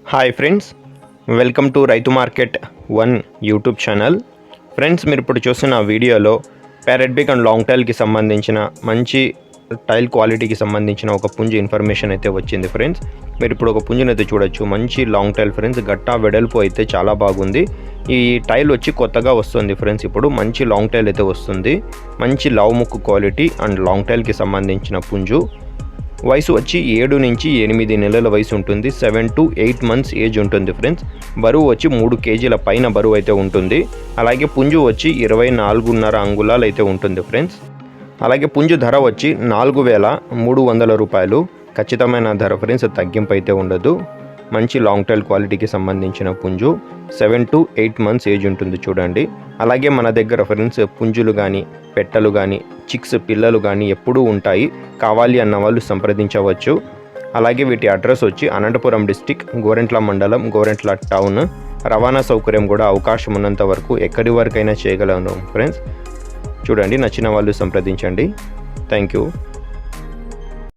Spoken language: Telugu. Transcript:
హాయ్ ఫ్రెండ్స్, వెల్కమ్ టు రైతు మార్కెట్ 1 యూట్యూబ్ ఛానల్. ఫ్రెండ్స్, మీరు ఇప్పుడు చూస్తున్న వీడియోలో ప్యారెట్ బిగ్ అండ్ లాంగ్ టైల్కి సంబంధించిన మంచి టైల్ క్వాలిటీకి సంబంధించిన ఒక పుంజు ఇన్ఫర్మేషన్ అయితే వచ్చింది. ఫ్రెండ్స్, మీరు ఇప్పుడు ఒక పుంజుని అయితే చూడొచ్చు. మంచి లాంగ్ టైల్ ఫ్రెండ్స్, గట్టా వెడల్పు అయితే చాలా బాగుంది. ఈ టైల్ వచ్చి కొత్తగా వస్తుంది ఫ్రెండ్స్. ఇప్పుడు మంచి లాంగ్ టైల్ అయితే వస్తుంది. మంచి లావ్ ముక్కు క్వాలిటీ అండ్ లాంగ్ టైల్కి సంబంధించిన పుంజు. వయసు వచ్చి 7 నుంచి 8 నెలల వయసు ఉంటుంది. 7 to 8 months ఏజ్ ఉంటుంది ఫ్రెండ్స్. బరువు వచ్చి 3 కేజీల పైన బరువు అయితే ఉంటుంది. అలాగే పుంజు వచ్చి 24.5 అంగుళాలు అయితే ఉంటుంది ఫ్రెండ్స్. అలాగే పుంజు ధర వచ్చి 4,300 రూపాయలు. ఖచ్చితమైన ధర ఫ్రెండ్స్, తగ్గింపు అయితే ఉండదు. మంచి లాంగ్ టైల్ క్వాలిటీకి సంబంధించిన పుంజు. 7 to 8 months ఏజ్ ఉంటుంది చూడండి. అలాగే మన దగ్గర ఫ్రెండ్స్ పుంజులు కానీ, పెట్టలు కానీ, చిక్స్ పిల్లలు కానీ ఎప్పుడూ ఉంటాయి. కావాలి అన్న వాళ్ళు సంప్రదించవచ్చు. అలాగే వీటి అడ్రస్ వచ్చి అనంతపురం డిస్టిక్, గోరెంట్ల మండలం, గోరెంట్ల టౌన్. రవాణా సౌకర్యం కూడా అవకాశం ఉన్నంత వరకు ఎక్కడి వరకైనా చేయగలను ఫ్రెండ్స్. చూడండి, నచ్చిన వాళ్ళు సంప్రదించండి. Thank you.